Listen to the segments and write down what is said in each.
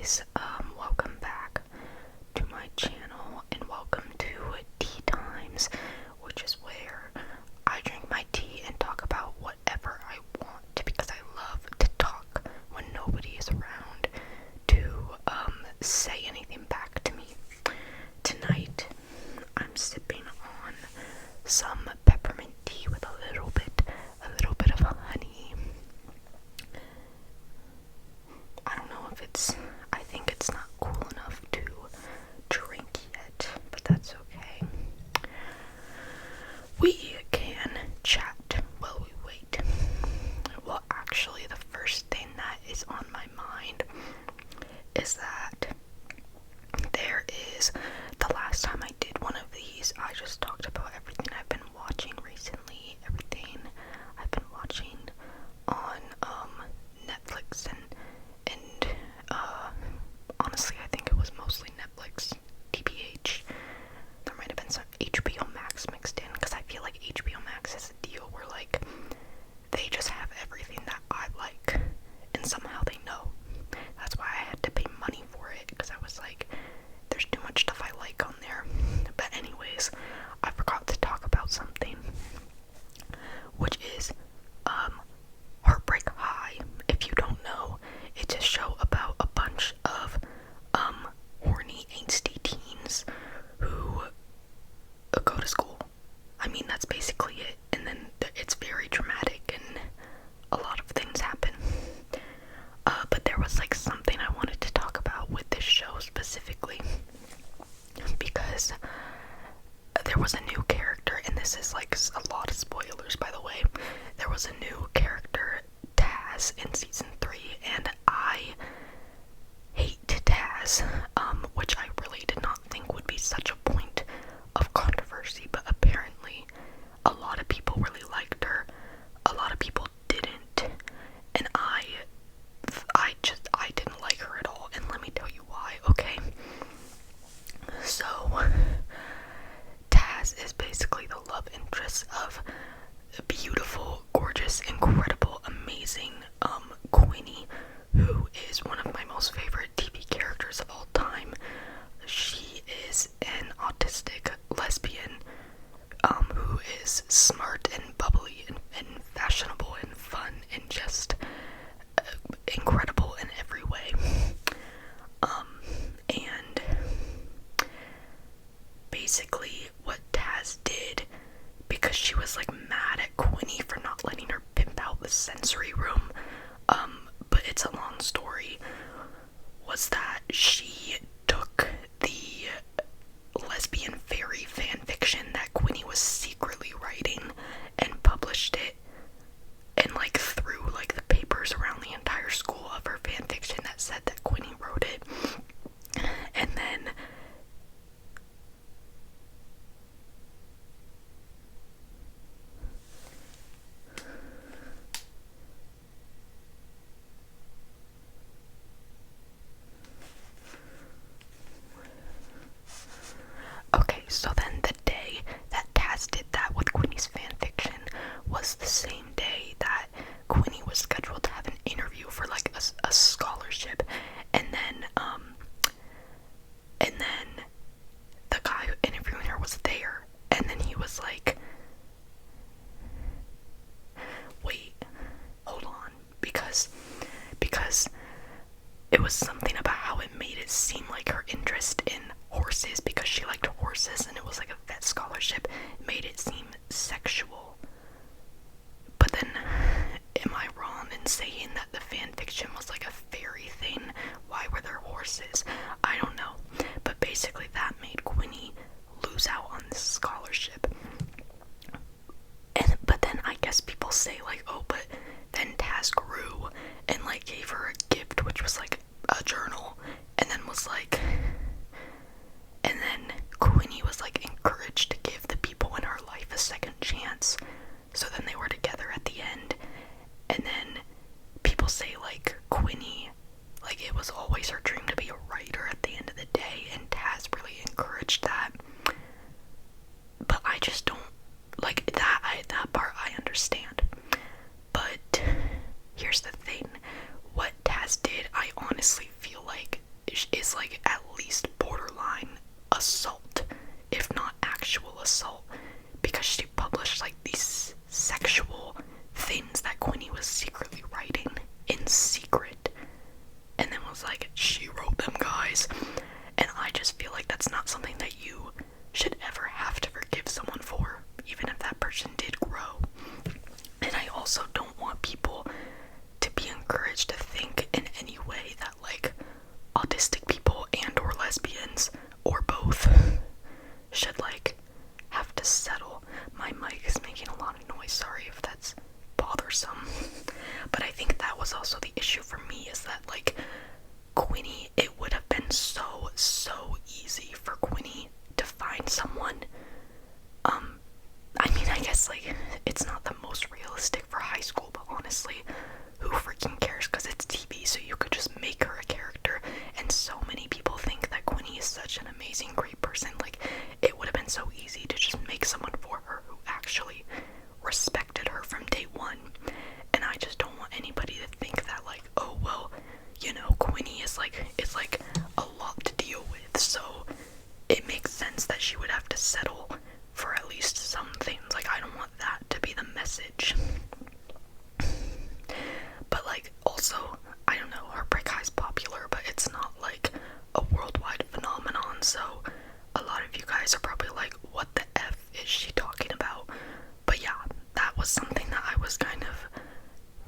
guys, welcome back to my channel and welcome to Tea Times, which is where I drink my tea and talk about whatever I want because I love to talk when nobody is around to say anything back to me. Tonight, I'm sipping on some peppermint tea with a little bit of honey. I think it's not cool enough to drink yet, but that's okay. We can chat while we wait. Well, actually, the first thing that is on my mind is that there is, the last time I did one of these, I just talked about everything I've been watching recently, everything I've been watching on Netflix and honestly, I think it was mostly Netflix, TBH. There might have been some HBO Max mixed in, because I feel like HBO Max is a deal where, like, they just have everything that I like, and somehow they know. That's why I had to pay money for it, because I was like, there's too much stuff I like on there. But anyways, I forgot to talk about something, which is, Heartbreak High. If you don't know, it's a show about a bunch of horny, angsty teens who go to school. I mean, that's basically it. And then it's very dramatic and a lot of things happen. But there was like something I wanted to talk about with this show specifically, because there was a new character, and this is like a lot of spoilers, by the way. There was a new character, Taz, in season 3, and I hate Taz, which I really did not think would be such a point of controversy, but apparently a lot of people really liked her, a lot of people didn't, and I didn't like her at all, and let me tell you why, okay? So, Taz is basically the love interest of a beautiful, gorgeous, incredible, amazing, Queenie, who is one of my most favorite TV characters of all time. She is an autistic lesbian, who is smart and bubbly and fashionable and fun and just incredible in every way. And basically what Taz did, because she was like mad at Quinny for not letting her pimp out the sensory room, but it's a long story, was that she took the lesbian fairy fan fiction that Quinny was secretly writing and published it, and like threw like the papers around the entire school of her fan fiction that said that Quinny wrote it. And then okay, so then the day that Taz did that with Quinny's fanfiction was the same day that Quinny was scheduled to have an interview for like a scholarship, and then the guy interviewing her was there, and then he was like, wait, hold on, because it was something about how it made it seem like her interest in horses, because she liked horses and it was like a vet scholarship, made it seem sexual. But then, am I wrong in saying that the fan fiction was like a fairy thing? Why were there horses? I don't know. But basically that made Quinny lose out on this scholarship. But then I guess people say like, oh, but then Taz grew and like gave her a gift, which was like a journal, and then Quinny was like encouraged to give the people in her life a second chance. So then they were together at the end, and then people say like Quinny, like it was always her dream to be a writer at the end of the day, and Taz really encouraged that. But I just don't like that. That part I understand. But here's the thing: what Taz did, I honestly feel like is like at least borderline assault, if not actual assault, because she published like these sexual things that Quinny was secretly writing in secret, and then was like, she wrote them, guys. And I just feel like that's not something that you should ever have to forgive someone for, even if that person did grow. And I also don't want people to be encouraged to think in any way that like autistic people and or lesbians or both should like have to settle. My mic is making a lot of noise, sorry if that's bothersome. But I think that was also the issue for me, is that like Quinny, it would have been so easy for Quinny to find someone. I mean, I guess like it's not the most realistic for high school, but honestly, who freaking cares, because it's TV, so you could just make her a character. And so many people think that Quinny is such an amazing, great person. Like, it would have been so easy to just make someone for her who actually respected her from day one. And I just don't want anybody to think that like, oh well, you know, Quinny is like, it's like a lot to deal with, so it makes sense that she would have to settle for at least some things. Like, I don't want that to be the message. But like, also, I don't know, Heartbreak High is popular, but it's not like a worldwide phenomenon, so a lot of you guys are probably like, what the F is she talking about? But yeah, that was something that I was kind of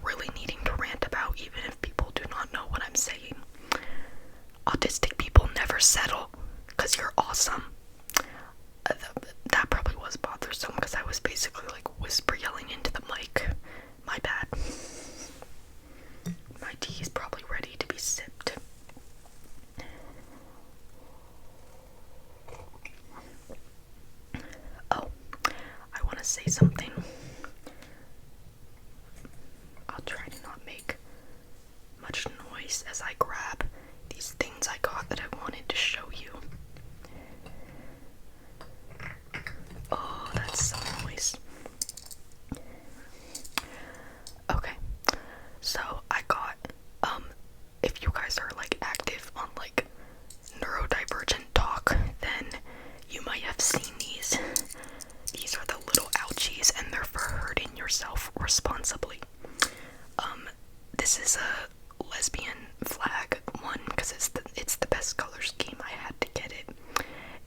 really needing to rant about, even if people do not know what I'm saying. Autistic people never settle, because you're awesome. That probably was bothersome, because I was basically like whisper yelling into the mic. My bad. My tea is probably ready to be sipped. Oh, I want to say something. I'll try to not make much noise as I grab these things I got that I wanted to show you. Oh, that's some noise. Okay, so I got, if you guys are like active on like neurodivergent talk, then you might have seen these. These are the little ouchies, and they're for hurting yourself responsibly. This is a lesbian flag one, because it's the best color scheme. I had to get it.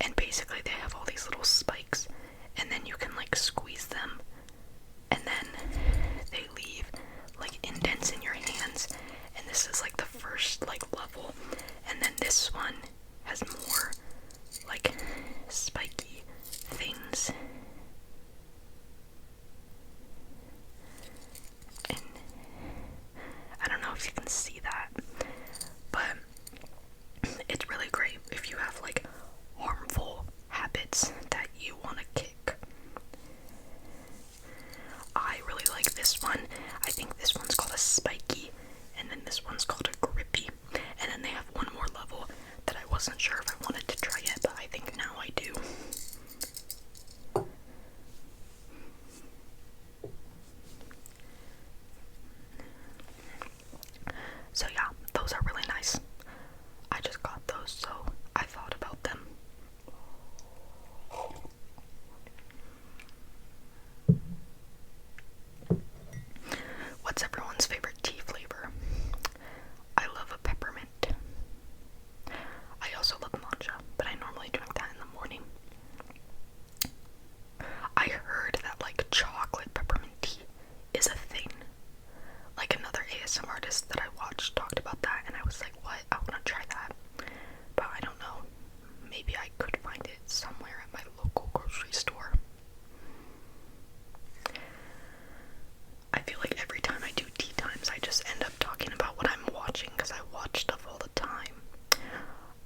And basically they have all these little spikes, and then you can like squeeze them, and then they leave like indents in your hands. And this is like the first like level, and then this one has more like spiky things. And I don't know if you can see that, but it's really great if you have like harmful habits that you want to kick. I really like this one. I think this one's called a spiky, and then this one's called a grippy, and then they have one more level that I wasn't sure if I wanted to try yet, but I think now I do. So yeah, those are really nice. I just got those, so I thought about them. What's everyone's favorite tea flavor? I love a peppermint. I also love matcha, but I normally drink that in the morning. I heard that like chocolate peppermint tea is a thing. Like another ASMR artist that I watched talked about that, and I was like, what? I want to try that. But I don't know. Maybe I could find it somewhere at my local grocery store. I feel like every time I do tea times, I just end up talking about what I'm watching, because I watch stuff all the time.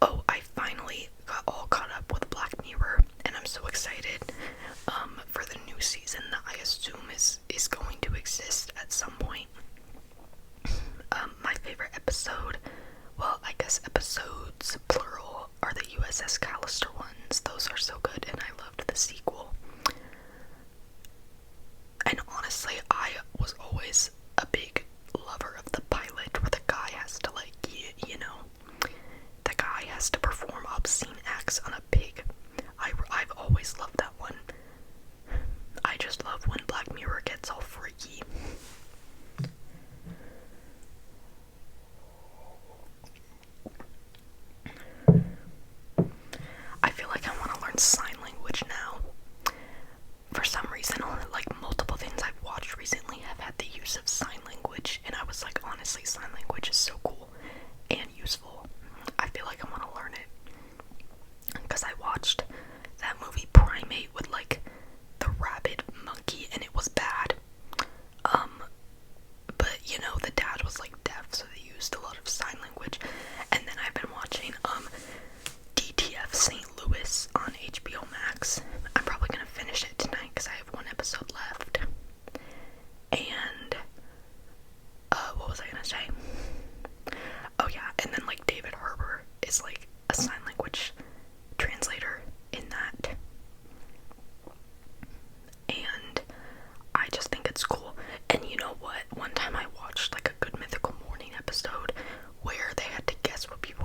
Oh, I finally got all caught up with Black Mirror, and I'm so excited for the new season that I assume is going to exist at some point. My favorite episode, well, I guess episodes, plural, are the USS Callister ones. Those are so good, and I loved the sequel. And honestly, I was always a big lover of the pilot, where the guy has to like, you know, the guy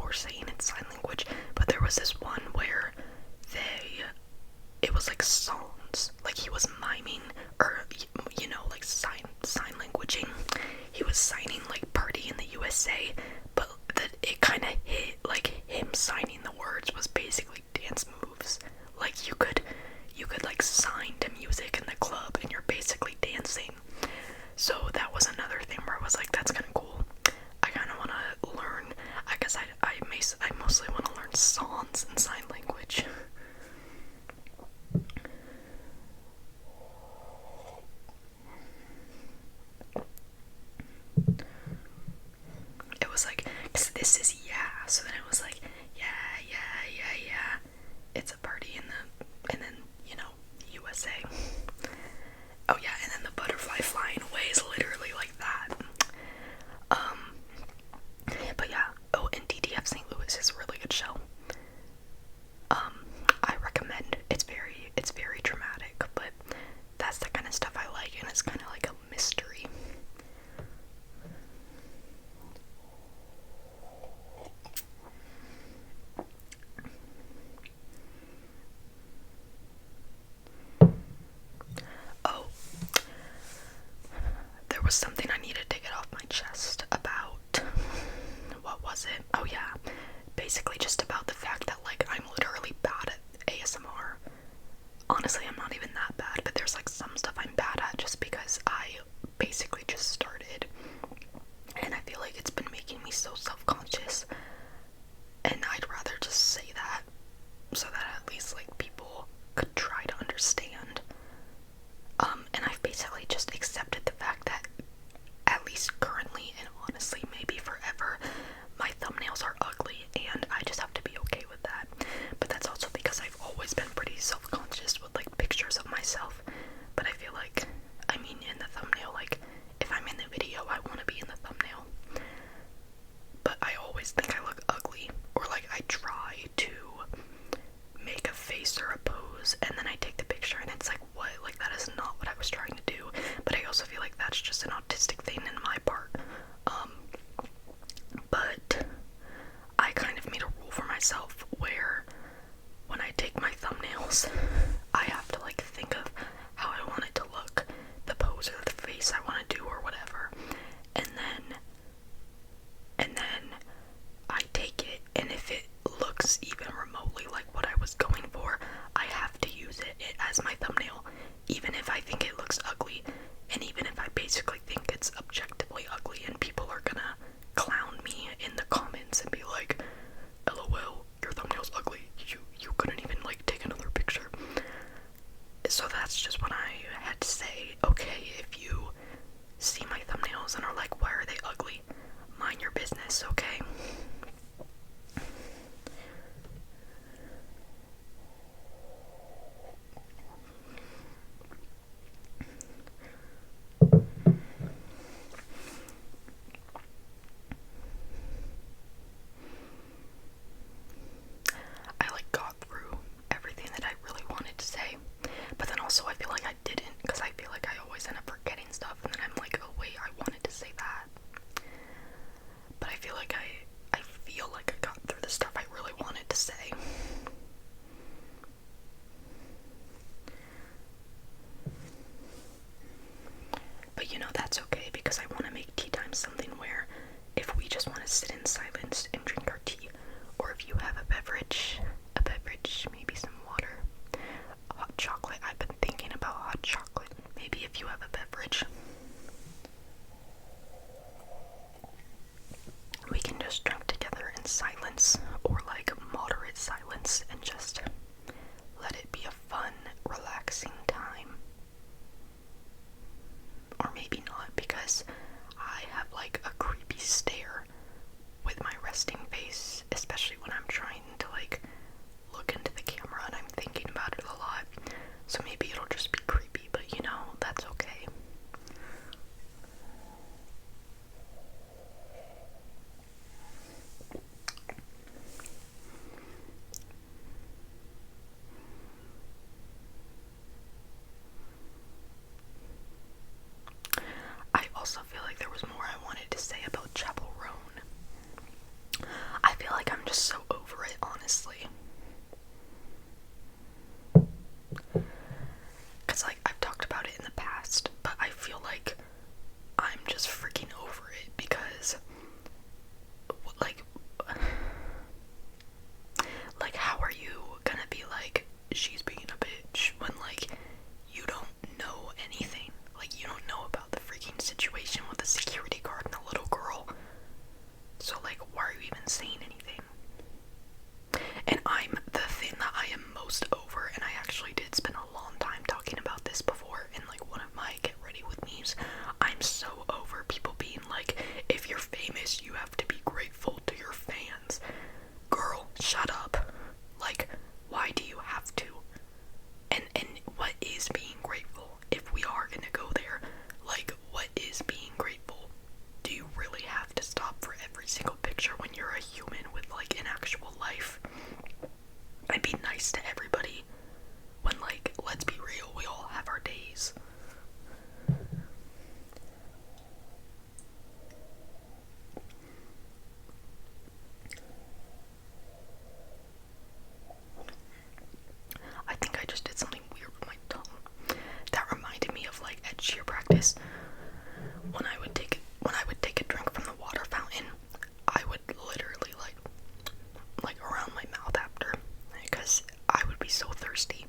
were saying in sign language, but there was this one where it was like songs, like he was miming, or, you know, like sign languaging. He was signing like party in the USA, but that it kind of hit, like him signing the words was basically dance moves. Like you could like sign to music in the club and you're basically dancing. So that was another thing where I was like, that's kind of cool. I kind of want to learn, I guess I mostly want to learn songs in sign language. It was like, cause this is yeah, so then it was like, yeah, it's a party and then, you know, USA. Oh yeah, and then the butterfly flying away is literally like that. But yeah, oh, and DTF St. Louis is a really good show. I recommend. It's very dramatic, but that's the kind of stuff I like, and it's kind of like a mystery. Oh, there was something I needed to get off my chest about. What was it? Oh yeah, basically just about the fact that like I'm literally bad at ASMR. Honestly, I'm not even that bad, but there's like some stuff I'm bad at just because I basically just started, and I feel like it's been making me so self-conscious, and I'd rather just say that so that at least like people could try to understand. And I've basically just accepted the fact that at least currently, and honestly maybe forever, my thumbnails are ugly, and I just have to be okay with that. But that's also because I've always been pretty self-conscious with like pictures of myself. But I feel like, I mean, in the thumbnail, like if I'm in the video, I want to be in the thumbnail. But I always think I look ugly, or like I try to make a face or a pose, and then I take the picture and it's like, what? Like that is not what I was trying to do. But I also feel like that's just an autistic thing in my part. But I kind of made a rule for myself where when I take my thumbnails, I have to like think of how I want it to look, the pose or the face I want to do or whatever, and then I take it, and if it looks even remotely like what I was going for, I have to use it as my thumbnail, even if I think it looks ugly, and even if I basically think it's objectively ugly, and people are gonna clown me in the comments and be like, LOL, your thumbnail's ugly, you couldn't even like take another picture. So that's just when I had to say, okay, if you see my thumbnails and are like, why are they ugly? Mind your business, okay? I like got through everything that I really wanted to say, but then also I feel like I didn't, because I feel like I always end up forgetting stuff, and then I'm like, oh wait, I wanted to say that. But I feel like I feel like I got through the stuff I really wanted to say. But you know, that's okay, because I want to make tea time something where if we just want to sit in silence and drink our tea, or if you have a beverage, maybe some water, hot chocolate. I've been thinking about hot chocolate. Maybe if you have a beverage, we can just drink together in silence, or like moderate silence, and just let it be a fun, relaxing time. Or maybe not, because I have like a creepy stare with my resting face, especially when I'm trying to like look into the camera and I'm thinking about it a lot. So maybe it'll just be creepy, but you know, that's okay. I also feel like there was more I wanted to say about Chapel Roan. just so over it, honestly. Because, like, I've talked about it in the past, but I feel like I'm just freaking over it because, like, how are you gonna be like, she's being a bitch when, like, you don't know anything? Like, you don't know about the freaking situation with the security guard and the little girl. So, like, why are you even saying anything? And the thing that I am most over, and I actually did spend a long time talking about this before in, like, one of my Get Ready With Me's, I'm so over people being like, if you're famous, you have to be grateful to your fans. Girl, shut up. Like, why do you have to? And what is being grateful? If we are gonna go there, like, what is being grateful? Do you really have to stop for every single picture when you're a human with, like, an actual life? And be nice to everybody when, like, let's be real, we all have our days. I think I just did something weird with my tongue. That reminded me of, like, at cheer practice, when I would take a drink from the water fountain, I would literally like around my mouth after, because I would be so thirsty,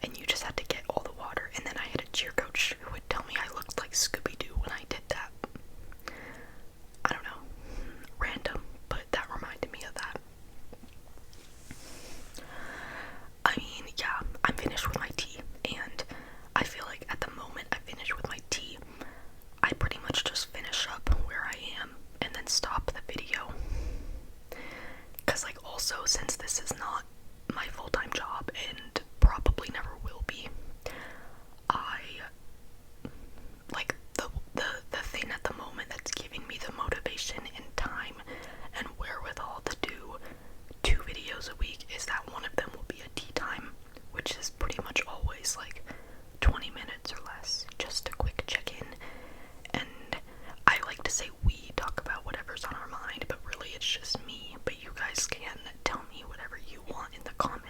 and you just had to get all the water. And then I had a cheer coach who would tell me I looked like Scooby-Doo when I did that. I don't know, random, but that reminded me of that. I mean, yeah, I'm finished with my tea, and I feel like at the moment I finish with my tea, I pretty much just finish up where I am and then stop the video. Because, like, also, since this is not my full-time job and probably never will be, I, like, the thing at the moment that's giving me the motivation and time and wherewithal to do 2 videos a week is that one of them will be a tea time, which is pretty much always, like, 20 minutes or less, just a quick check-in. And I like to say we talk about whatever's on our mind, but really it's just me. But you guys can tell me whatever you want in the comments.